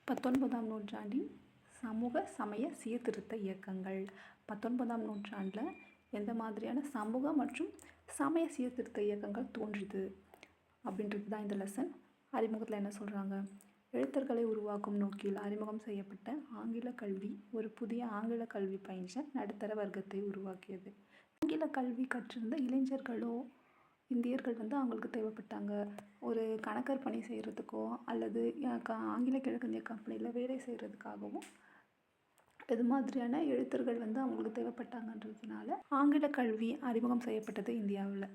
19ஆம் நூற்றாண்டின் சமூக சமய சீர்திருத்த இயக்கங்கள். 19ஆம் நூற்றாண்டில் எந்த மாதிரியான சமூக மற்றும் சமய சீர்திருத்த இயக்கங்கள் தோன்றுது அப்படின்றது தான் இந்த லெசன். அறிமுகத்தில் என்ன சொல்கிறாங்க? எழுத்தர்களை உருவாக்கும் நோக்கில் அறிமுகம் செய்யப்பட்ட ஆங்கில கல்வி ஒரு புதிய ஆங்கில கல்வி பயின்ற நடுத்தர வர்க்கத்தை உருவாக்கியது. ஆங்கில கல்வி கற்றிருந்த இளைஞர்களோ இந்தியர்கள் அவங்களுக்கு தேவைப்பட்டாங்க. ஒரு கணக்கர் பணி செய்கிறதுக்கோ அல்லது ஆங்கில கிழக்கிந்திய கம்பெனியில் வேலை செய்கிறதுக்காகவும் இது மாதிரியான எழுத்தர்கள் அவங்களுக்கு தேவைப்பட்டாங்கன்றதுனால ஆங்கில கல்வி அறிமுகம் செய்யப்பட்டது இந்தியாவில்.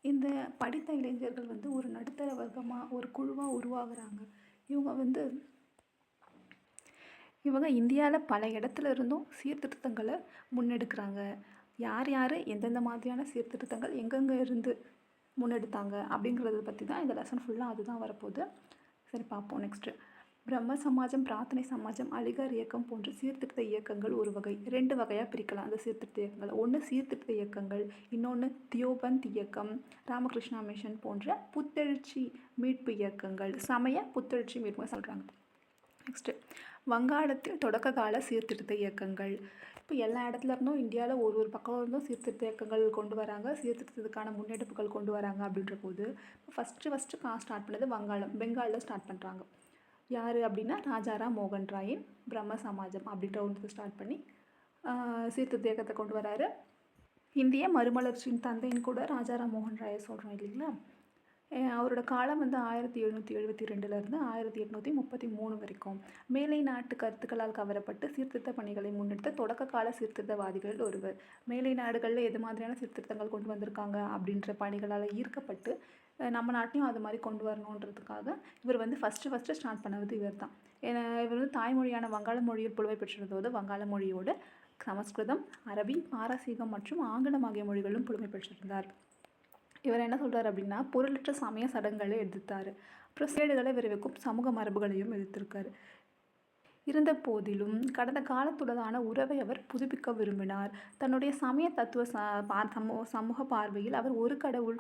இந்த படித்த இளைஞர்கள் ஒரு நடுத்தர வர்க்கமாக ஒரு குழுவாக உருவாகிறாங்க. இவங்க இந்தியாவில் பல இடத்துல இருந்தும் சீர்திருத்தங்களை முன்னெடுக்கிறாங்க. யார் யார் எந்தெந்த மாதிரியான சீர்திருத்தங்கள் எங்கெங்கே இருந்து முன்னெடுத்தாங்க அப்படிங்கிறத பற்றி தான் இந்த லெசன் ஃபுல்லாக அதுதான் வரப்போகுது. சரி, பார்ப்போம். நெக்ஸ்ட்டு, பிரம்ம சமாஜம், பிரார்த்தனை சமாஜம், அலிகார் இயக்கம் போன்ற சீர்திருத்த இயக்கங்கள் ஒரு வகை. 2 வகையாக பிரிக்கலாம் அந்த சீர்திருத்த இயக்கங்கள். ஒன்று சீர்திருத்த இயக்கங்கள், இன்னொன்று தியோபந்த் இயக்கம், ராமகிருஷ்ணா மிஷன் போன்ற புத்தெழுச்சி மீட்பு இயக்கங்கள், சமய புத்தெழுச்சி மீட்பு சொல்கிறாங்க. நெக்ஸ்ட்டு, வங்காளத்தில் தொடக்க கால சீர்திருத்த இயக்கங்கள். இப்போ எல்லா இடத்துல இருந்தும் இந்தியாவில் ஒரு பக்கம் இருந்தும் சீர்திருத்த இயக்கங்கள் கொண்டு வராங்க, சீர்திருத்தத்துக்கான முன்னெடுப்புகள் கொண்டு வராங்க. அப்படின்ற போது ஃபஸ்ட்டு ஸ்டார்ட் பண்ணது பெங்காலில் ஸ்டார்ட் பண்ணுறாங்க. யார் அப்படின்னா ராஜாராம் மோகன் ராயின் பிரம்ம சமாஜம் அப்படின்ற ஒன்று ஸ்டார்ட் பண்ணி சீர்திருத்த இயக்கத்தை கொண்டு வராரு. இந்திய மறுமலர்ச்சியின் தந்தைன்னு கூட ராஜாராம் மோகன் ராயை சொல்கிறோம் இல்லைங்களா? அவரோட காலம் 1772 1833 வரைக்கும். மேலை நாட்டு கருத்துக்களால் கவரப்பட்டு சீர்திருத்த பணிகளை முன்னெடுத்த தொடக்க கால சீர்திருத்தவாதிகளில் ஒருவர். மேலை நாடுகளில் எது மாதிரியான சீர்திருத்தங்கள் கொண்டு வந்திருக்காங்க அப்படின்ற பணிகளால் ஈர்க்கப்பட்டு நம்ம நாட்டையும் அது மாதிரி கொண்டு வரணுன்றதுக்காக இவர் ஃபஸ்ட்டு ஸ்டார்ட் பண்ணது இவர் தான். இவர் தாய்மொழியான வங்காள மொழியில் புலமை பெற்றிருந்தோடு வங்காள மொழியோடு சமஸ்கிருதம், அரபி, பாரசீகம் மற்றும் ஆங்கிலம் ஆகிய மொழிகளும் புலமை பெற்றிருந்தார். இவர் என்ன சொல்கிறார் அப்படின்னா, பொருளற்ற சமய சடங்குகளை எதிர்த்தார். அப்புறம் சேடுகளை விரைவிக்கும் சமூக மரபுகளையும் எதிர்த்திருக்கார். இருந்த போதிலும் கடந்த காலத்துடனான உறவை அவர் புதுப்பிக்க விரும்பினார். தன்னுடைய சமய தத்துவ சமூக பார்வையில் அவர் ஒரு கடவுள்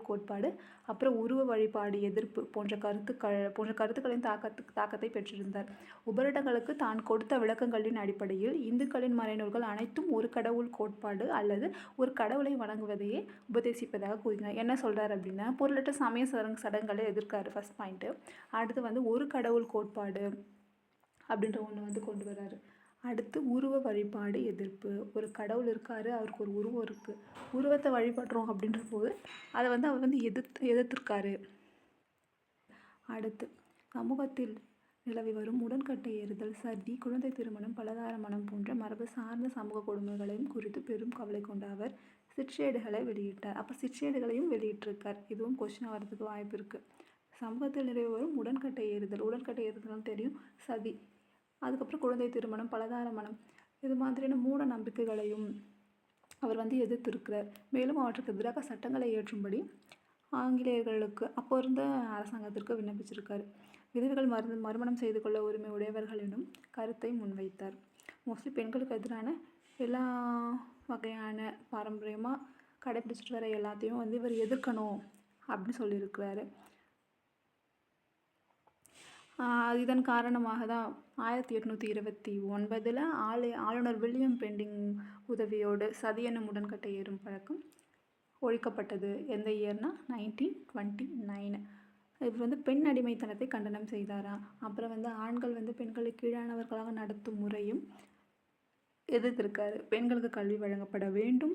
கோட்பாடு அப்புறம் உருவ வழிபாடு எதிர்ப்பு போன்ற கருத்துக்களின் தாக்கத்தை பெற்றிருந்தார். உபரிடங்களுக்கு தான் கொடுத்த விளக்கங்களின் அடிப்படையில் இந்துக்களின் மறைநூல்கள் அனைத்தும் ஒரு கடவுள் கோட்பாடு அல்லது ஒரு கடவுளை வணங்குவதையே உபதேசிப்பதாக கூறினார். என்ன சொல்கிறார் அப்படின்னா, பொருளற்ற சமய சடங்குகளை எதிர்க்காரு ஃபஸ்ட் பாயிண்ட்டு. அடுத்து ஒரு கடவுள் கோட்பாடு அப்படின்ற ஒன்று கொண்டு வராரு. அடுத்து உருவ வழிபாடு எதிர்ப்பு. ஒரு கடவுள் இருக்கார், அவருக்கு ஒரு உருவம் இருக்குது, உருவத்தை வழிபடுறோம் அப்படின்ற போது அதை அவர் எதிர்த்திருக்காரு. அடுத்து, சமூகத்தில் நிலவி வரும் உடன்கட்டை ஏறுதல், சதி, குழந்தை திருமணம், பலதார மனம் போன்ற மரபு சார்ந்த சமூக கொடுமைகளையும் குறித்து பெரும் கவலை கொண்ட அவர் சிற்றேடுகளை வெளியிட்டார். அப்போ சிற்றேடுகளையும் வெளியிட்டிருக்கார். இதுவும் கொஸ்டின் வரதுக்கு வாய்ப்பு இருக்குது. சமூகத்தில் நிலவி வரும் உடன்கட்டை ஏறுதல்னு தெரியும், சதி, அதுக்கப்புறம் குழந்தை திருமணம், பலதார மனம், இது மாதிரியான மூட நம்பிக்கைகளையும் அவர் எதிர்த்திருக்கிறார். மேலும் அவற்றுக்கு எதிராக சட்டங்களை இயற்றும்படி ஆங்கிலேயர்களுக்கு அப்போ இருந்த அரசாங்கத்திற்கு விண்ணப்பிச்சிருக்காரு. விதவைகள் மறுமணம் செய்து கொள்ள உரிமை உடையவர்கள் எனும் கருத்தை முன்வைத்தார். மோஸ்ட்லி பெண்களுக்கு எதிரான எல்லா வகையான பாரம்பரியமாக கடைபிடிச்சிட்டு வர எல்லாத்தையும் இவர் எதிர்க்கணும் அப்படின்னு சொல்லியிருக்கிறாரு. இதன் காரணமாக தான் 1829 ஆளுநர் வில்லியம் பெண்டிங் உதவியோடு சதி என்னும் உடன்கட்டை ஏறும் பழக்கம் ஒழிக்கப்பட்டது. எந்த இயர்னா 1929. இவர் பெண் அடிமைத்தனத்தை கண்டனம் செய்தாராம். அப்புறம் ஆண்கள் பெண்களை கீழானவர்களாக நடத்தும் முறையும் எதிர்த்திருக்காரு. பெண்களுக்கு கல்வி வழங்கப்பட வேண்டும்,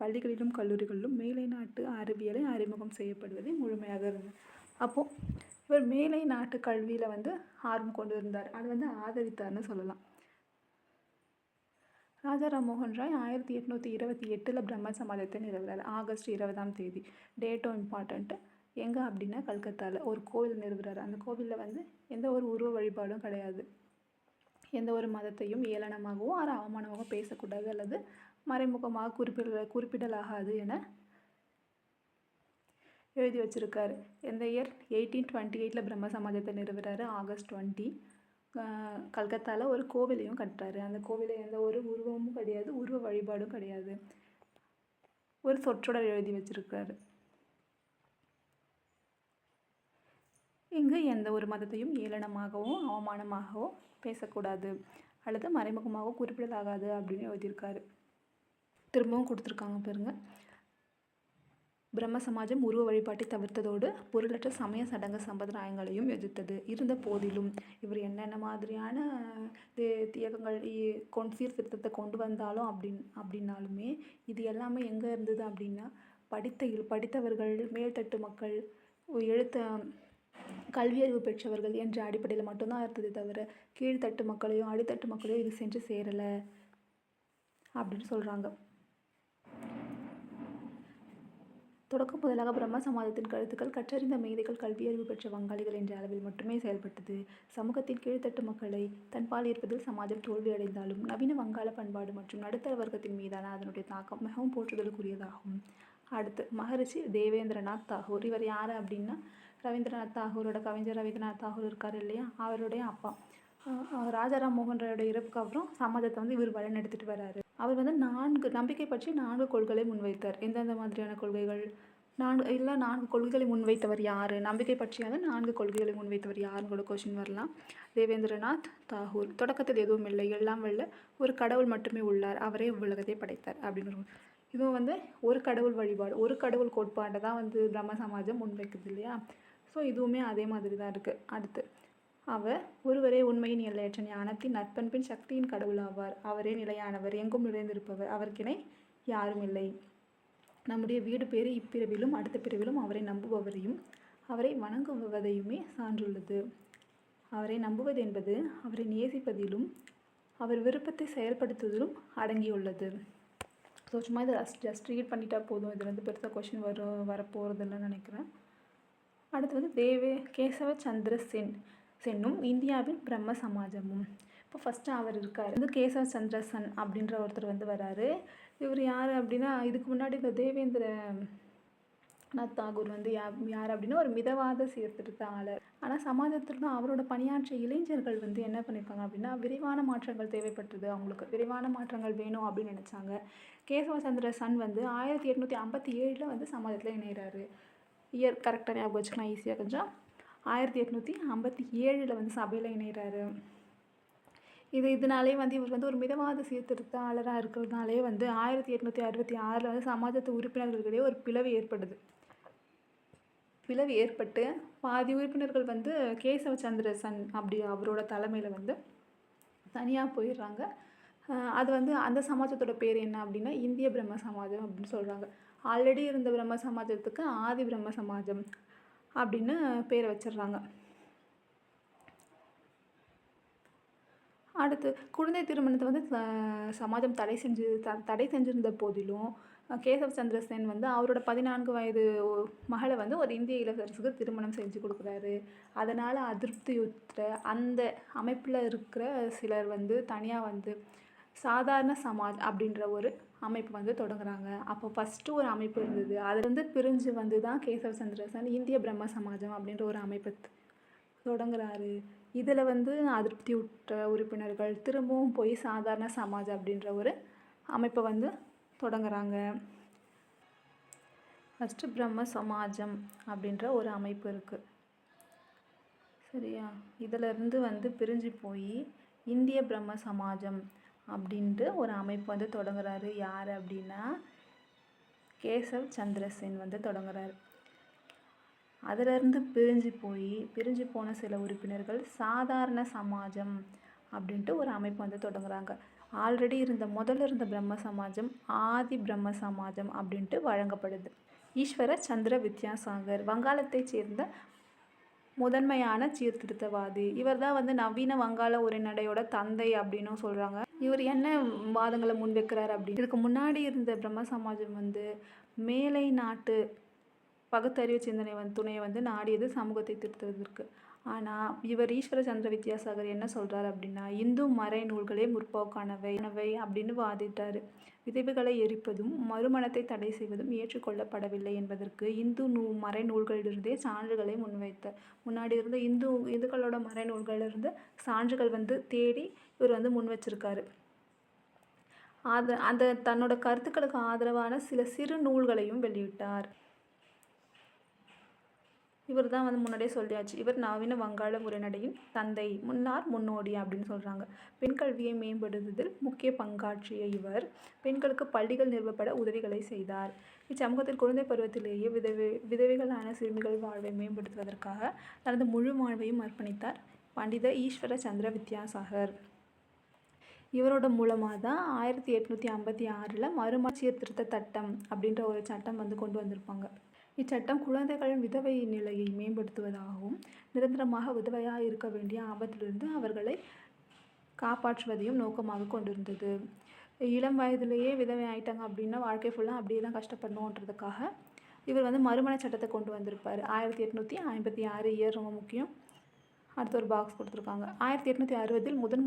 பள்ளிகளிலும் கல்லூரிகளிலும் மேலை நாட்டு அறிவியலை அறிமுகம் செய்யப்படுவதை முழுமையாக இருந்தது. அப்போது இவர் மேலை நாட்டு கல்வியில் ஆர்வம் கொண்டு இருந்தார். அது ஆதரித்தார்னு சொல்லலாம். ராஜாராம் மோகன் ராய் 1828 பிரம்ம சமாஜத்தை நிறுவுறார். August 20 டேட்டும் important. எங்கே அப்படின்னா கல்கத்தாவில் ஒரு கோவில் நிறுவுறார். அந்த கோவிலில் எந்த ஒரு உருவ வழிபாடும் கிடையாது. எந்த ஒரு மதத்தையும் ஏளனமாகவோ அவமானமாகவோ பேசக்கூடாது அல்லது மறைமுகமாக குறிப்பிடலாகாது என எழுதி வச்சுருக்காரு. எந்த இயர் 1828 பிரம்ம சமாஜத்தை நிறுவுறாரு. ஆகஸ்ட் 20 கல்கத்தாவில் ஒரு கோவிலையும் கட்டுறாரு. அந்த கோவிலில் எந்த ஒரு உருவமும் கிடையாது, உருவ வழிபாடும் கிடையாது. ஒரு சொற்றொடர் எழுதி வச்சுருக்காரு. இங்கு எந்த ஒரு மதத்தையும் ஏளனமாகவோ அவமானமாகவோ பேசக்கூடாது அல்லது மறைமுகமாகவோ குறிப்பிடலாகாது அப்படின்னு எழுதியிருக்காரு. திரும்பவும் கொடுத்துருக்காங்க பாருங்க. பிரம்ம சமாஜம் உருவ வழிபாட்டை தவிர்த்ததோடு பொருளற்ற சமய சடங்கு சம்பிரதாயங்களையும் எதிர்த்தது. இருந்த போதிலும் இவர் என்னென்ன மாதிரியான தியாகங்கள் சீர்திருத்தத்தை கொண்டு வந்தாலும் அப்படின்னாலுமே இது எல்லாமே எங்கே இருந்தது அப்படின்னா படித்தவர்கள், மேல்தட்டு மக்கள், கல்வியறிவு பெற்றவர்கள் என்ற அடிப்படையில் மட்டும்தான் இருந்தது தவிர கீழ்த்தட்டு மக்களையும் அடித்தட்டு மக்களையும் இது சென்று சேரலை அப்படின்னு சொல்கிறாங்க. தொடக்கம் முதலாக பிரம்ம சமாஜத்தின் கருத்துக்கள் கற்றறிந்த மேதைகள், கல்வியறிவு பெற்ற வங்காளிகள் என்ற அளவில் மட்டுமே செயல்பட்டது. சமூகத்தின் கீழ்த்தட்டு மக்களை தன்பால் ஈர்ப்பதில் சமாஜம் தோல்வியடைந்தாலும் நவீன வங்காள பண்பாடு மற்றும் நடுத்தர வர்க்கத்தின் மீதான அதனுடைய தாக்கம் மிகவும் போற்றுதலுக்குரியதாகும். அடுத்து மகரிஷி தேவேந்திரநாத் தாகூர். இவர் யார் அப்படின்னா ரவீந்திரநாத் தாகூரோட கவிஞர் ரவீந்திரநாத் தாகூர் இருக்கார் இல்லையா, அவருடைய அப்பா. ராஜாராம் மோகன் ராயோட இறப்புக்கு அப்புறம் சமாஜத்தை வந்து இவர் வழிநடத்திட்டு வர்றாரு. அவர் வந்து நம்பிக்கை பற்றி 4 கொள்கைகளை முன்வைத்தார். எந்தெந்த மாதிரியான கொள்கைகள்? 4 கொள்கைகளை முன்வைத்தவர் யார்? நம்பிக்கை பற்றியான 4 கொள்கைகளை முன்வைத்தவர் யாருன்னு கொஸ்டின் வரலாம். தேவேந்திரநாத் தாகூர். தொடக்கத்தில் எதுவும் இல்லை, எல்லாம் வெல்ல ஒரு கடவுள் மட்டுமே உள்ளார், அவரே உலகத்தை படைத்தார் அப்படின்னு. இதுவும் வந்து ஒரு கடவுள் வழிபாடு, ஒரு கடவுள் கோட்பாட்டை தான் வந்து பிரம்ம சமாஜம் முன்வைக்குது இல்லையா. ஸோ இதுவுமே அதே மாதிரி தான் இருக்குது. அடுத்து அவர் ஒருவரே உண்மையின் எல்லையற்ற ஞானத்தின் நற்பண்பின் சக்தியின் கடவுள் ஆவார். அவரே நிலையானவர், எங்கும் நிறைந்திருப்பவர், அவருக்கிணை யாரும் இல்லை. நம்முடைய வீடு பேறு இப்பிறவிலும் அடுத்த பிறவிலும் அவரை நம்புபவரையும் அவரை வணங்குவதையுமே சான்றுள்ளது. அவரை நம்புவது என்பது அவரை நேசிப்பதிலும் அவர் விருப்பத்தை செயல்படுத்துவதிலும் அடங்கியுள்ளது. ஸோ சும்மா இதை ஜஸ்ட் ரீட் பண்ணிட்டா போதும், இது வந்து பெருசாக கொஷின் வரப்போகிறதில்லன்னு நினைக்கிறேன். அடுத்து வந்து கேசவ சந்திர சென்னும் இந்தியாவின் பிரம்ம சமாஜமும். இப்போ ஃபஸ்ட்டு அவர் இருக்கார் வந்து கேசவ சந்திர சென் அப்படின்ற ஒருத்தர் வந்து வராரு. இவர் யார் அப்படின்னா இதுக்கு முன்னாடி இந்த தேவேந்திரநாத் தாகூர் வந்து யார் அப்படின்னா ஒரு மிதவாத சீர்திருத்தாளர். ஆனால் சமாஜத்தில் தான் அவரோட பணியாற்றிய இளைஞர்கள் வந்து என்ன பண்ணியிருக்காங்க அப்படின்னா விரைவான மாற்றங்கள் தேவைப்பட்டது, அவங்களுக்கு விரைவான மாற்றங்கள் வேணும் அப்படின்னு நினச்சாங்க. கேசவ சந்திர சென் வந்து 1857 வந்து சமாஜத்தில் இணைகிறாரு. இயர் கரெக்டாக ஞாபகம் வச்சுக்கலாம், ஈஸியாக கொஞ்சம். 1857 வந்து சபையில் இணைகிறாரு. இதனாலே வந்து இவர் வந்து ஒரு மிதவாத சீர்திருத்தாளராக இருக்கிறதுனாலே வந்து 1866 வந்து சமாஜத்து உறுப்பினர்களுக்கிடையே ஒரு பிளவு ஏற்படுது. பிளவு ஏற்பட்டு பாதி உறுப்பினர்கள் வந்து கேசவ சந்திர சென் அப்படி அவரோட தலைமையில் வந்து தனியாக போயிடுறாங்க. அது வந்து அந்த சமாஜத்தோட பேர் என்ன அப்படின்னா இந்திய பிரம்ம சமாஜம் அப்படின்னு சொல்கிறாங்க. ஆல்ரெடி இருந்த பிரம்ம சமாஜத்துக்கு ஆதி பிரம்ம சமாஜம் அப்படின்னு பேரை வச்சிடுறாங்க. அடுத்து குழந்தை திருமணத்தை வந்து சமாஜம் தடை செஞ்சிருந்த போதிலும் கேசவ சந்திர சென் வந்து அவரோட 14 வயது மகளை வந்து ஒரு இந்திய இளவரசுக்கு திருமணம் செஞ்சு கொடுக்குறாரு. அதனால் அதிருப்தியுற்ற அந்த அமைப்பில் இருக்கிற சிலர் வந்து தனியாக வந்து சாதாரண சமாஜ் அப்படின்ற ஒரு அமைப்பு வந்து தொடங்குறாங்க. அப்போ ஃபஸ்ட்டு ஒரு அமைப்பு இருந்தது, அது வந்து பிரிஞ்சு வந்து தான் கேசவ சந்திர சென் இந்திய பிரம்ம சமாஜம் அப்படின்ற ஒரு அமைப்பு தொடங்குறாரு. இதில் வந்து அதிருப்தி உற்ற உறுப்பினர்கள் திரும்பவும் போய் சாதாரண சமாஜ் அப்படின்ற ஒரு அமைப்பை வந்து தொடங்குறாங்க. ஃபஸ்ட்டு பிரம்ம சமாஜம் அப்படின்ற ஒரு அமைப்பு இருக்குது சரியா. இதிலேருந்து வந்து பிரிஞ்சு போய் இந்திய பிரம்ம சமாஜம் அப்படின்ட்டு ஒரு அமைப்பு வந்து தொடங்குறாரு. யார் அப்படின்னா கேசவ் சந்திர சென் வந்து தொடங்குறாரு. அதிலிருந்து பிரிஞ்சு போன சில உறுப்பினர்கள் சாதாரண சமாஜம் அப்படின்ட்டு ஒரு அமைப்பு வந்து தொடங்குறாங்க. ஆல்ரெடி முதல்ல இருந்த பிரம்ம சமாஜம் ஆதி பிரம்ம சமாஜம் அப்படின்ட்டு வழங்கப்படுது. ஈஸ்வர சந்திர வித்யாசாகர் வங்காளத்தை சேர்ந்த முதன்மையான சீர்திருத்தவாதி. இவர் தான் வந்து நவீன வங்காள உரைநடையோட தந்தை அப்படின்னும் சொல்கிறாங்க. இவர் என்ன வாதங்களை முன்வைக்கிறார் அப்படின்னு, இதுக்கு முன்னாடி இருந்த பிரம்ம சமாஜம் வந்து மேலை நாட்டு பகுத்தறிவு சிந்தனை துணையை வந்து நாடியது சமூகத்தை திருத்துவதற்கு. ஆனால் இவர் ஈஸ்வர சந்திர வித்யாசாகர் என்ன சொல்கிறார் அப்படின்னா இந்து மறை நூல்களே முற்போக்கானவை அப்படின்னு வாதிட்டார். விதைவுகளை எரிப்பதும் மறுமணத்தை தடை செய்வதும் ஏற்றுக்கொள்ளப்படவில்லை என்பதற்கு இந்து மறை நூல்களிலிருந்தே சான்றுகளை முன்வைத்தார். முன்னாடி இருந்த இந்துக்களோட மறை நூல்களிலிருந்து சான்றுகள் வந்து தேடி இவர் வந்து முன் வச்சிருக்காரு. அந்த தன்னோட கருத்துக்களுக்கு ஆதரவான சில சிறு நூல்களையும் வெளியிட்டார். இவர் தான் வந்து முன்னாடியே சொல்லியாச்சு, இவர் நவீன வங்காள உரைநடையின் தந்தை, முன்னோடி அப்படின்னு சொல்கிறாங்க. பெண் கல்வியை மேம்படுத்துவதில் முக்கிய பங்காற்றிய இவர் பெண்களுக்கு பள்ளிகள் நிறுவப்பட உதவிகளை செய்தார். இச்சமூகத்தில் குழந்தை பருவத்திலேயே விதவைகளான சிறுமிகள் வாழ்வை மேம்படுத்துவதற்காக தனது முழு வாழ்வையும் அர்ப்பணித்தார் பண்டித ஈஸ்வர சந்திர வித்யாசாகர். இவரோட மூலமாக தான் 1856 மறுமண சீர்திருத்த சட்டம் அப்படின்ற ஒரு சட்டம் வந்து கொண்டு வந்திருப்பாங்க. இச்சட்டம் குழந்தைகளின் விதவை நிலையை மேம்படுத்துவதாகவும் நிரந்தரமாக விதவையாக இருக்க வேண்டிய ஆபத்திலிருந்து அவர்களை காப்பாற்றுவதையும் நோக்கமாக கொண்டிருந்தது. இளம் வயதிலேயே விதவை ஆயிட்டாங்க அப்படின்னா வாழ்க்கை ஃபுல்லாக அப்படியே தான் கஷ்டப்படணுன்றதுக்காக இவர் வந்து மறுமண சட்டத்தை கொண்டு வந்திருப்பார். 1856 இயர் ரொம்ப முக்கியம். அடுத்த ஒரு பாக்ஸ் கொடுத்துருக்காங்க. 1860 முதன்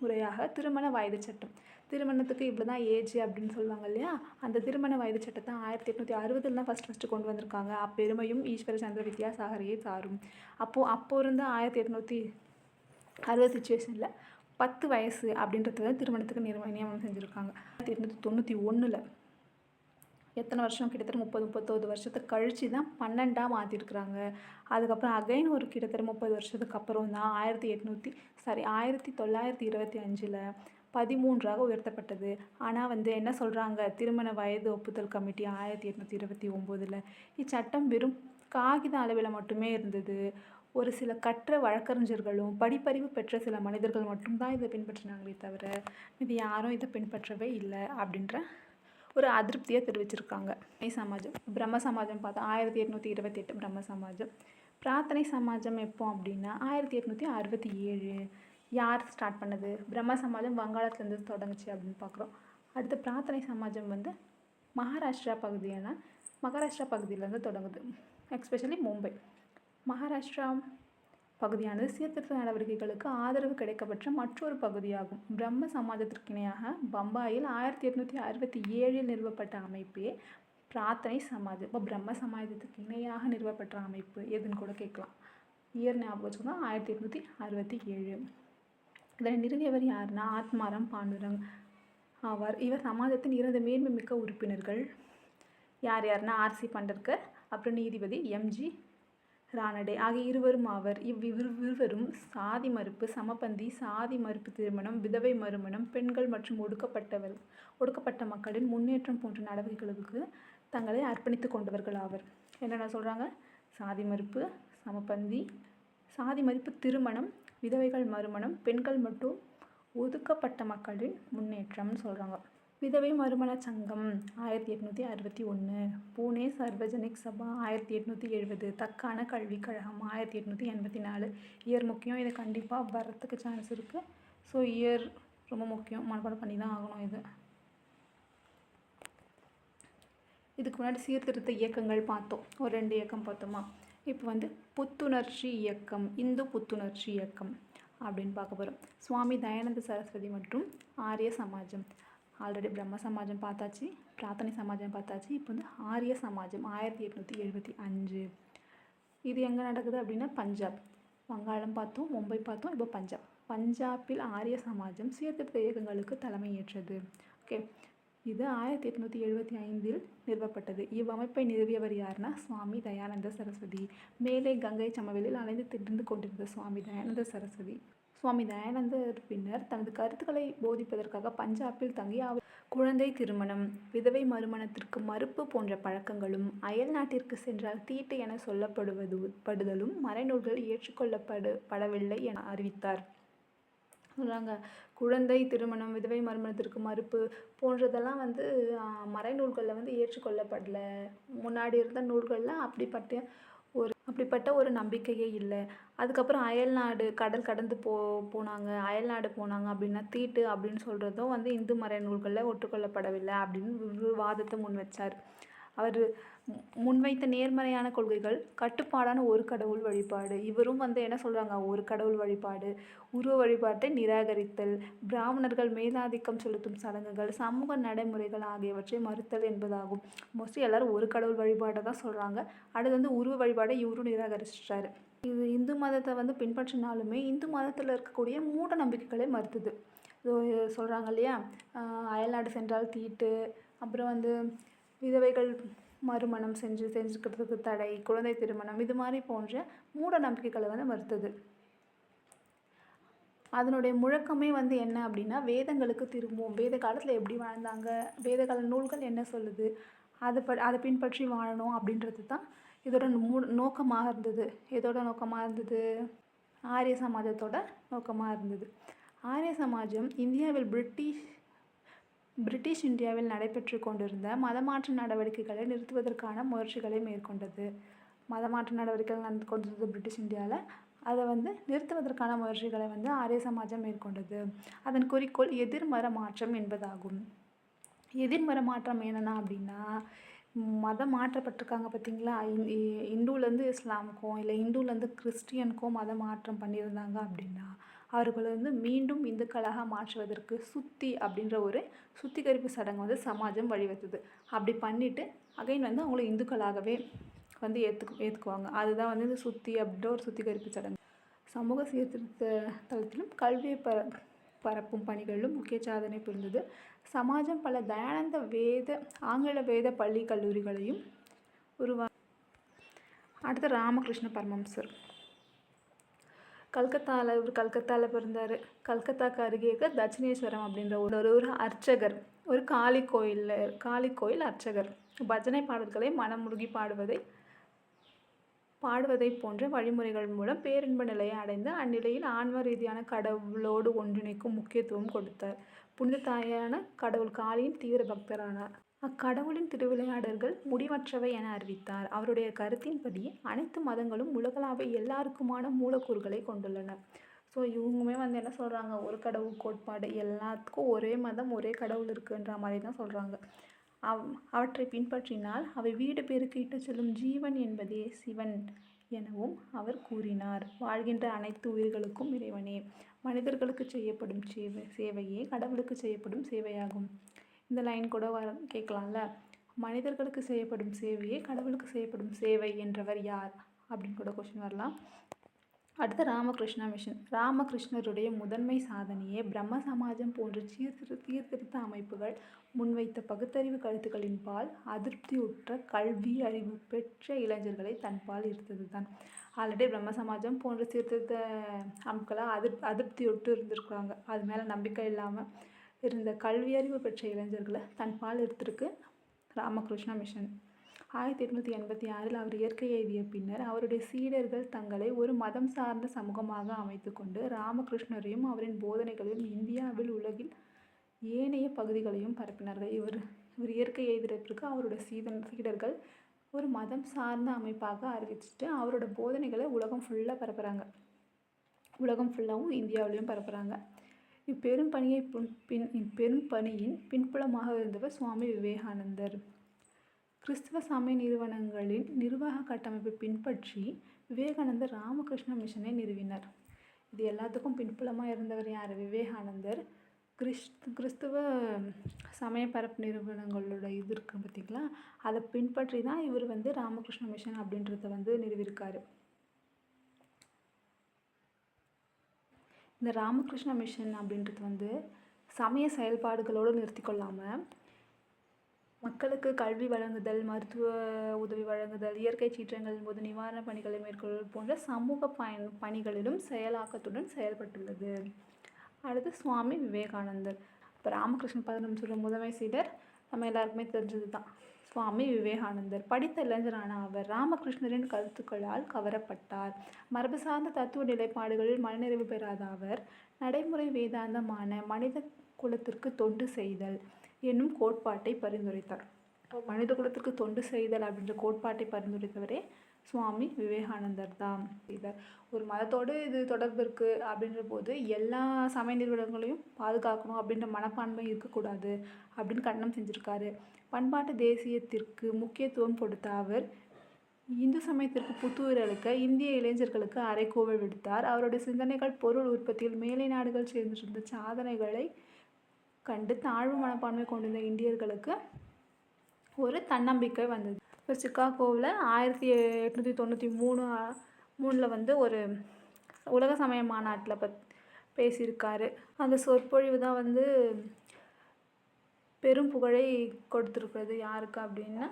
முறையாக திருமண வயது சட்டம். திருமணத்துக்கு இவ்வளோ தான் ஏஜ் அப்படின்னு சொல்லுவாங்க இல்லையா, அந்த திருமண வயது சட்டத்தை 1860 தான் ஃபஸ்ட்டு கொண்டு வந்திருக்காங்க. அப்பெருமையும் ஈஸ்வர சந்திர வித்யாசாகரையே சாரும். அப்போ இருந்த 1860 சுச்சுவேஷனில் 10 வயசு அப்படின்றத திருமணத்துக்கு நியமனம் செஞ்சுருக்காங்க. 1891 எத்தனை வருஷம், கிட்டத்தட்ட 31 வருஷத்துக்கு கழித்து தான் 12ஆக மாற்றிருக்கிறாங்க. அதுக்கப்புறம் அகைன் ஒரு கிட்டத்தட்ட 30 வருஷத்துக்கு அப்புறம் தான் 1925 13ஆக உயர்த்தப்பட்டது. ஆனால் வந்து என்ன சொல்கிறாங்க, திருமண வயது ஒப்புதல் கமிட்டி 1829 இச்சட்டம் வெறும் காகித அளவில் மட்டுமே இருந்தது. ஒரு சில கற்ற வழக்கறிஞர்களும் படிப்பறிவு பெற்ற சில மனிதர்கள் மட்டும்தான் இதை பின்பற்றினாங்களே தவிர இது யாரும் இதை பின்பற்றவே இல்லை அப்படின்ற ஒரு அதிருப்தியை தெரிவிச்சிருக்காங்க. சமாஜம், பிரம்ம சமாஜம் பார்த்தா 1828 பிரம்ம சமாஜம். பிரார்த்தனை சமாஜம் எப்போ அப்படின்னா 1867. யார் ஸ்டார்ட் பண்ணது? பிரம்ம சமாஜம் வங்காளத்துலேருந்து தொடங்குச்சு அப்படின்னு பார்க்குறோம். அடுத்து பிரார்த்தனை சமாஜம் வந்து மகாராஷ்டிரா பகுதியிலேருந்து தொடங்குது. எஸ்பெஷலி மும்பை. மகாராஷ்டிரா பகுதியானது சீர்திருத்த நடவடிக்கைகளுக்கு ஆதரவு கிடைக்கப்பெற்ற மற்றொரு பகுதியாகும். பிரம்ம சமாஜத்திற்கு இணையாக பம்பாயில் 1867 நிறுவப்பட்ட அமைப்பே பிரார்த்தனை சமாஜம். இப்போ பிரம்ம சமாஜத்துக்கு இணையாக நிறுவப்பட்ட அமைப்பு எதுன்னு கூட கேட்கலாம். இயர் ஞாபகம் வச்சுக்கோங்க, 1867. இதனை நிறுவியவர் யாருன்னா ஆத்மாராம் பாண்டுரங் ஆவார். இவர் சமாஜத்தின் 2 மேன்மை மிக்க உறுப்பினர்கள். யாருன்னா ஆர்சி பண்டர்கர், அப்புறம் நீதிபதி எம்ஜி ரானடே ஆகிய இருவரும் ஆவர். இவ்விருவரும் சாதி மறுப்பு, சமபந்தி, சாதி மறுப்பு திருமணம், விதவை மறுமணம், பெண்கள் மற்றும் ஒடுக்கப்பட்ட மக்களின் முன்னேற்றம் போன்ற நடவடிக்கைகளுக்கு தங்களை அர்ப்பணித்து கொண்டவர்கள் ஆவர். என்னென்ன சொல்கிறாங்க? சாதி மறுப்பு, சமபந்தி, சாதி மறுப்பு திருமணம், விதவைகள் மறுமணம், பெண்கள் மற்றும் ஒதுக்கப்பட்ட மக்களின் முன்னேற்றம்னு சொல்கிறாங்க. விதவை மறுமண சங்கம் 1861, பூனே சர்வஜனிக் சபா 1870, தக்கான கல்விக் கழகம் 1884. இயர் முக்கியம், இதை கண்டிப்பாக வரத்துக்கு சான்ஸ் இருக்குது. ஸோ இயர் ரொம்ப முக்கியம், மனப்பாடம் பண்ணி தான் ஆகணும். இதுக்கு முன்னாடி சீர்திருத்த இயக்கங்கள் பார்த்தோம், ஒரு 2 இயக்கம் பார்த்தோமா. இப்போ வந்து புத்துணர்ச்சி இயக்கம், இந்து புத்துணர்ச்சி இயக்கம் அப்படின்னு பார்க்க போகிறோம். சுவாமி தயானந்த சரஸ்வதி மற்றும் ஆரிய சமாஜம். ஆல்ரெடி பிரம்ம சமாஜம் பார்த்தாச்சு, பிரார்த்தனை சமாஜம் பார்த்தாச்சு. இப்போ வந்து ஆரிய சமாஜம் 1875. இது எங்கே நடக்குது அப்படின்னா பஞ்சாப். வங்காளம் பார்த்தோம், மும்பை பார்த்தோம், இப்போ பஞ்சாபில் ஆரிய சமாஜம் சீர்திருத்த இயக்கங்களுக்கு தலைமையேற்றது. ஓகே, இது 1875 நிறுவப்பட்டது. இவ்வமைப்பை நிறுவியவர் யாருன்னா சுவாமி தயானந்த சரஸ்வதி. மேலே கங்கை சமவெளியில் அலைந்து திரிந்து கொண்டிருந்த சுவாமி தயானந்த சரஸ்வதி. சுவாமி தயானந்தர் பின்னர் தனது கருத்துக்களை போதிப்பதற்காக பஞ்சாபில் தங்கி அவர் குழந்தை திருமணம், விதவை மறுமணத்திற்கு மறுப்பு போன்ற பழக்கங்களும், அயல் நாட்டிற்கு சென்றால் தீட்டு என சொல்லப்படுதலும் மறைநூல்கள் ஏற்றுக்கொள்ளப்படவில்லை என அறிவித்தார். சொல்கிறாங்க, குழந்தை திருமணம், விதவை மறுமணத்திற்கு மறுப்பு போன்றதெல்லாம் வந்து மறைநூல்களில் வந்து ஏற்றுக்கொள்ளப்படலை. முன்னாடி இருந்த நூல்களில் அப்படிப்பட்ட ஒரு நம்பிக்கையே இல்லை. அதுக்கப்புறம் அயல்நாடு கடல் கடந்து போனாங்க அப்படின்னா தீட்டு அப்படின்னு சொல்கிறதும் வந்து இந்து மறைநூல்களில் ஒற்றுக்கொள்ளப்படவில்லை அப்படின்னு வாதத்தை முன்வச்சார். அவர் முன்வைத்த நேர்மறையான கொள்கைகள் கட்டுப்பாடான ஒரு கடவுள் வழிபாடு. இவரும் வந்து என்ன சொல்கிறாங்க, ஒரு கடவுள் வழிபாடு, உருவ வழிபாட்டை நிராகரித்தல், பிராமணர்கள் மேலாதிக்கம் செலுத்தும் சடங்குகள், சமூக நடைமுறைகள் ஆகியவற்றை மறுத்தல் என்பதாகும். மோஸ்ட்லி எல்லோரும் ஒரு கடவுள் வழிபாடை தான் சொல்கிறாங்க. அடுத்து வந்து உருவ வழிபாடை இவரும் நிராகரிச்சிட்டாரு. இது இந்து மதத்தை வந்து பின்பற்றினாலுமே இந்து மதத்தில் இருக்கக்கூடிய மூட நம்பிக்கைகளை மறுத்துது. சொல்கிறாங்க இல்லையா, அயல்நாடு சென்றால் தீட்டு, அப்புறம் வந்து விதவைகள் மறுமணம் செஞ்சுக்கிறதுக்கு தடை, குழந்தை திருமணம் இது மாதிரி போன்ற மூட நம்பிக்கைகளை வந்து மறுத்தது. அதனுடைய முழக்கமே வந்து என்ன அப்படின்னா, வேதங்களுக்கு திரும்புவோம், வேத காலத்தில் எப்படி வாழ்ந்தாங்க, வேத கால நூல்கள் என்ன சொல்லுது, அதை பின்பற்றி வாழணும் அப்படின்றது தான் இதோட நோக்கமாக இருந்தது. எதோட நோக்கமாக இருந்தது? ஆரிய சமாஜத்தோட நோக்கமாக இருந்தது. ஆரிய சமாஜம் இந்தியாவில் பிரிட்டிஷ் இந்தியாவில் நடைபெற்று கொண்டிருந்த மதமாற்ற நடவடிக்கைகளை நிறுத்துவதற்கான முயற்சிகளை மேற்கொண்டது. மதமாற்ற நடவடிக்கைகள் நடந்து கொண்டிருந்தது பிரிட்டிஷ் இந்தியாவில். அதை வந்து நிறுத்துவதற்கான முயற்சிகளை வந்து ஆரிய சமாஜம் மேற்கொண்டது. அதன் குறிக்கோள் எதிர்மற மாற்றம் என்பதாகும். எதிர்மற மாற்றம் என்னென்னா அப்படின்னா, மதம் மாற்றப்பட்டிருக்காங்க பார்த்தீங்களா, இந்துலேருந்து இஸ்லாமுக்கும் இல்லை இந்துலேருந்து கிறிஸ்டியனுக்கும் மதம் மாற்றம் பண்ணியிருந்தாங்க அப்படின்னா, அவர்களை வந்து மீண்டும் இந்துக்களாக மாற்றுவதற்கு சுத்தி அப்படின்ற ஒரு சுத்திகரிப்பு சடங்கு வந்து சமாஜம் வழிவகுத்தது. அப்படி பண்ணிவிட்டு அகைன் வந்து அவங்கள இந்துக்களாகவே வந்து ஏற்றுக்குவாங்க. அதுதான் வந்து இந்த சுத்தி அப்படின்ற ஒரு சுத்திகரிப்பு சடங்கு. சமூக சீர்திருத்த தளத்திலும் கல்வியை பரப்பும் பணிகளிலும் முக்கிய சாதனை புரிந்தது. சமாஜம் பல தயானந்த ஆங்கில வேத பள்ளி கல்லூரிகளையும் அடுத்து ராமகிருஷ்ண பரமஹம்சர். கல்கத்தாவில் பிறந்தார். கல்கத்தாக்கு அருகே இருக்க தட்சிணேஸ்வரம் அப்படின்ற ஒரு அர்ச்சகர், ஒரு காளி கோயில் அர்ச்சகர். பஜனை பாடல்களை மனமுருகி பாடுவதை போன்ற வழிமுறைகள் மூலம் பேரின்ப நிலையை அடைந்து அந்நிலையில் ஆன்ம ரீதியான கடவுளோடு ஒன்றிணைக்கும் முக்கியத்துவம் கொடுத்தார். புனித தாயான கடவுள் காளியின் தீவிர பக்தரானார். அக்கடவுளின் திருவிளையாடல்கள் முடிவற்றவை என அறிவித்தார். அவருடைய கருத்தின்படி அனைத்து மதங்களும் உலகளாவிய எல்லாருக்குமான மூலக்கூறுகளை கொண்டுள்ளன. ஸோ இவங்களுமே வந்து என்ன சொல்கிறாங்க, ஒரு கடவுள் கோட்பாடு, எல்லாத்துக்கும் ஒரே மதம் ஒரே கடவுள் இருக்குன்ற மாதிரி தான் சொல்கிறாங்க. அவற்றை பின்பற்றினால் அவை வீடு பேருக்கு இட்டு செல்லும் ஜீவன் என்பதே சிவன் எனவும் அவர் கூறினார். வாழ்கின்ற அனைத்து உயிர்களுக்கும் இறைவனே. மனிதர்களுக்கு செய்யப்படும் சேவையே கடவுளுக்கு செய்யப்படும் சேவையாகும். இந்த லைன் கூட கேட்கலாம்ல, மனிதர்களுக்கு செய்யப்படும் சேவையே கடவுளுக்கு செய்யப்படும் சேவை என்றவர் யார் அப்படின்னு கூட கொஸ்டின் வரலாம். அடுத்து ராமகிருஷ்ணா மிஷன். ராமகிருஷ்ணருடைய முதன்மை சாதனையே பிரம்ம சமாஜம் போன்ற சீர்திருத்த அமைப்புகள் முன்வைத்த பகுத்தறிவு கருத்துக்களின் பால் அதிருப்தியுற்ற கல்வி அறிவு பெற்ற இளைஞர்களை தன்பால் ஈர்த்தது தான். ஆல்ரெடி பிரம்ம சமாஜம் போன்ற சீர்திருத்த அமைப்புகளாக அதிருப்தியுற்று இருந்திருக்கிறாங்க. அது மேலே நம்பிக்கை இல்லாமல் இருந்த கல்வி அறிவு பெற்ற இளைஞர்களை தன்பால் ஈர்த்திருக்கு ராமகிருஷ்ணா மிஷன். 1886 அவர் இயற்கை எழுதிய பின்னர் அவருடைய சீடர்கள் தங்களை ஒரு மதம் சார்ந்த சமூகமாக அமைத்து கொண்டு ராமகிருஷ்ணரையும் அவரின் போதனைகளையும் இந்தியாவில் உலகில் ஏனைய பகுதிகளையும் பரப்பினார்கள். இவர் இயற்கை எழுதுறதுக்கு அவருடைய சீடர்கள் ஒரு மதம் சார்ந்த அமைப்பாக அறிவிச்சுட்டு அவரோட போதனைகளை உலகம் ஃபுல்லாக பரப்புகிறாங்க. உலகம் ஃபுல்லாகவும் இந்தியாவிலையும் பரப்புகிறாங்க. இப்பெரும் பணியின் பின்புலமாக இருந்தவர் சுவாமி விவேகானந்தர். கிறிஸ்தவ சமய நிறுவனங்களின் நிர்வாக கட்டமைப்பை பின்பற்றி விவேகானந்தர் ராமகிருஷ்ண மிஷனை நிறுவினார். இது எல்லாத்துக்கும் பின்புலமாக இருந்தவர் யார்? விவேகானந்தர். கிறிஸ்தவ சமய பரப்பு நிறுவனங்களோட இது இருக்கு பார்த்திங்களா, அதை பின்பற்றி தான் இவர் வந்து ராமகிருஷ்ண மிஷன் அப்படின்றத வந்து நிறுவியிருக்காரு. இந்த ராமகிருஷ்ண மிஷன் அப்படின்றது வந்து சமய செயல்பாடுகளோடு நிறுத்தி கொள்ளாமல் மக்களுக்கு கல்வி வழங்குதல், மருத்துவ உதவி வழங்குதல், இயற்கை சீற்றங்களின் போது நிவாரண பணிகளை மேற்கொள்வது போன்ற சமூக பணிகளிலும் செயலாக்கத்துடன் செயல்பட்டுள்ளது. அடுத்து சுவாமி விவேகானந்தர். இப்போ ராமகிருஷ்ண பரமஹம்சர் முதன்மை சீடர் நம்ம எல்லாருக்குமே தெரிஞ்சது தான் சுவாமி விவேகானந்தர். படித்த இளைஞரான அவர் ராமகிருஷ்ணரின் கருத்துக்களால் கவரப்பட்டார். மரபு சார்ந்த தத்துவ நிலைப்பாடுகளில் மனநிறைவு பெறாத அவர் நடைமுறை வேதாந்தமான மனித குலத்திற்கு தொண்டு செய்தல் என்னும் கோட்பாட்டை பரிந்துரைத்தார். மனித குலத்திற்கு தொண்டு செய்தல் அப்படின்ற கோட்பாட்டை பரிந்துரைத்தவரே சுவாமி விவேகானந்தர் தான். ஒரு மதத்தோடு இது தொடர்பு இருக்குது அப்படின்ற போது எல்லா சமய நிறுவனங்களையும் பாதுகாக்கணும் அப்படின்ற மனப்பான்மை இருக்கக்கூடாது அப்படின்னு கண்டனம் செஞ்சுருக்காரு. பண்பாட்டு தேசியத்திற்கு முக்கியத்துவம் கொடுத்த அவர் இந்து சமயத்திற்கு புத்துயிர் அளிக்க இந்திய இளைஞர்களுக்கு அறைகூவல் விடுத்தார். அவருடைய சிந்தனைகள் பொருள் உற்பத்தியில் மேலை நாடுகள் சேர்ந்திருந்த சாதனைகளை கண்டு தாழ்வு மனப்பான்மை கொண்டிருந்த இந்தியர்களுக்கு ஒரு தன்னம்பிக்கை வந்தது. இப்போ சிகாகோவில் 1893 வந்து ஒரு உலக சமய மாநாட்டில் பேசியிருக்காரு. அந்த சொற்பொழிவு தான் வந்து பெரும் புகழை கொடுத்துருக்கிறது. யாருக்கு அப்படின்னா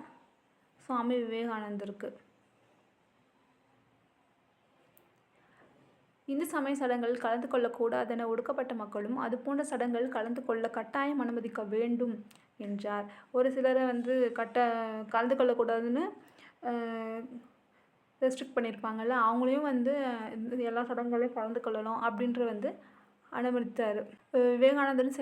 சுவாமி விவேகானந்தருக்கு. இந்து சமய சடங்குகளில் கலந்து கொள்ளக்கூடாதென ஒடுக்கப்பட்ட மக்களும் அது போன்ற சடங்குகளில் கலந்து கொள்ள கட்டாயம் அனுமதிக்க வேண்டும் என்றார். ஒரு சிலரை கலந்து கொள்ளக்கூடாதுன்னு ரெஸ்ட்ரிக்ட் பண்ணியிருப்பாங்கள்ல, அவங்களையும் எல்லா சடங்குகளையும் கலந்து கொள்ளலாம் அப்படின்ற அனுமதித்தார். விவேகானந்தரின்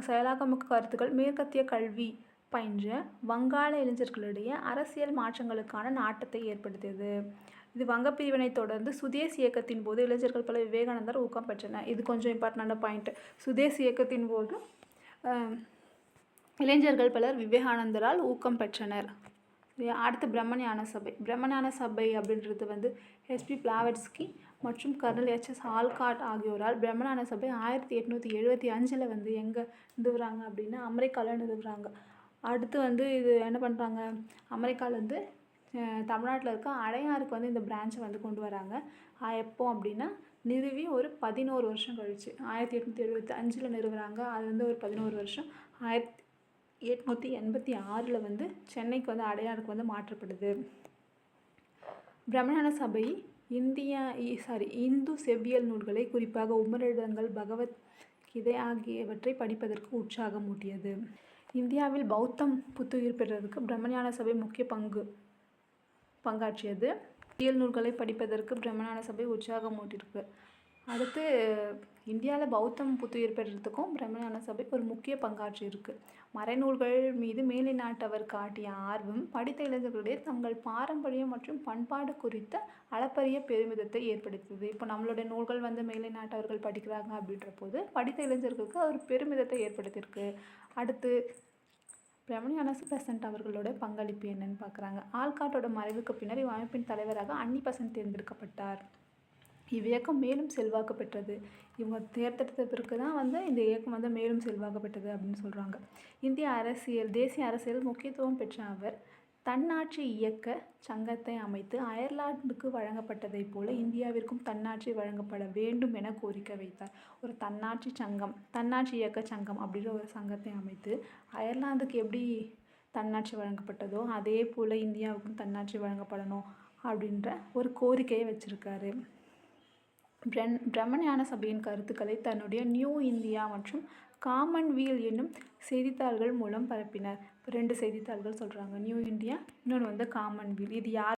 செயலாக்கமிக்க கருத்துக்கள் மேற்கத்திய கல்வி பயின்ற வங்காள இளைஞர்களிடையே அரசியல் மாற்றங்களுக்கான நாட்டத்தை ஏற்படுத்தியது. இது வங்கப் பிரிவினை தொடர்ந்து சுதேசி இயக்கத்தின் போது இளைஞர்கள் பல விவேகானந்தர் ஊக்கம் பெற்றனர். இது கொஞ்சம் இம்பார்ட்டண்டான பாயிண்ட். சுதேசி இயக்கத்தின் போது இளைஞர்கள் பலர் விவேகானந்தரால் ஊக்கம் பெற்றனர். அடுத்து பிரம்மஞான சபை. பிரம்மஞான சபை அப்படின்றது ஹெச்பி பிளாவட்ஸ்கி மற்றும் கர்னல் HS ஆல்காட் ஆகியோரால் பிரம்மஞான சபை 1875 எங்கே நிறுவுறாங்க அப்படின்னா அமெரிக்காவில் நிறுவுறாங்க. அடுத்து இது என்ன பண்ணுறாங்க, அமெரிக்காவிலேருந்து தமிழ்நாட்டில் இருக்க அடையாருக்கு இந்த பிரான்ச்சை கொண்டு வராங்க. எப்போ அப்படின்னா நிறுவி ஒரு 11 வருஷம் கழிச்சு 1875 நிறுவுறாங்க. அது ஒரு 11 வருஷம் 1886 சென்னைக்கு அடையாருக்கு மாற்றப்படுது. பிரம்மஞான சபை இந்து செவ்வியல் நூல்களை குறிப்பாக உபநிடதங்கள், பகவத்கீதை ஆகியவற்றை படிப்பதற்கு உற்சாகமூட்டியது. இந்தியாவில் பௌத்தம் புத்துயிர் பெறுவதற்கு பிரம்மஞான சபை முக்கிய பங்காற்றியது. இயல் நூல்களை படிப்பதற்கு பிரம்மஞான சபை உற்சாகமூட்டியிருக்கு. அடுத்து இந்தியாவில் பௌத்தம் புத்துயிர் பெறுறதுக்கும் பிரம்மஞான சபை ஒரு முக்கிய பங்காற்றியிருக்கு. மறைநூல்கள் மீது மேலை நாட்டவர் காட்டிய ஆர்வம் படித்த இளைஞர்களிடையே தங்கள் பாரம்பரியம் மற்றும் பண்பாடு குறித்த அளப்பரிய பெருமிதத்தை ஏற்படுத்தியது. இப்போ நம்மளுடைய நூல்கள் மேலை நாட்டவர்கள் படிக்கிறாங்க அப்படின்ற போது படித்த இளைஞர்களுக்கு ஒரு பெருமிதத்தை ஏற்படுத்தியிருக்கு. அடுத்து பிரம்மஞான பெசன்ட் அவர்களோட பங்களிப்பு என்னன்னு பார்க்குறாங்க. ஆல்காட்டோட மறைவுக்கு பின்னர் இவ்வமைப்பின் தலைவராக அன்னி பெசன்ட் தேர்ந்தெடுக்கப்பட்டார். இவ்வியக்கம் மேலும் செல்வாக்கு பெற்றது. இவங்க தேர்ந்தெடுத்த பிறகு தான் இந்த இயக்கம் மேலும் செல்வாக்கு பெற்றது அப்படின்னு சொல்கிறாங்க. தேசிய அரசியல் முக்கியத்துவம் பெற்ற அவர் தன்னாட்சி இயக்க சங்கத்தை அமைத்து அயர்லாந்துக்கு வழங்கப்பட்டதை போல இந்தியாவிற்கும் தன்னாட்சி வழங்கப்பட வேண்டும் என கோரிக்கை வைத்தார். ஒரு தன்னாட்சி இயக்க சங்கம் அப்படின்ற ஒரு சங்கத்தை அமைத்து அயர்லாந்துக்கு எப்படி தன்னாட்சி வழங்கப்பட்டதோ அதே போல் இந்தியாவுக்கும் தன்னாட்சி வழங்கப்படணும் அப்படின்ற ஒரு கோரிக்கையை வச்சுருக்காரு. பிரம்மஞான சபையின் கருத்துக்களை தன்னுடைய நியூ இந்தியா மற்றும் காமன்வீல் என்னும் செய்தித்தாள்கள் மூலம் பரப்பினார். 2 செய்தித்தாள்கள் சொல்கிறாங்க, நியூ இந்தியா, இன்னொன்று காமன்வீல். இது யார்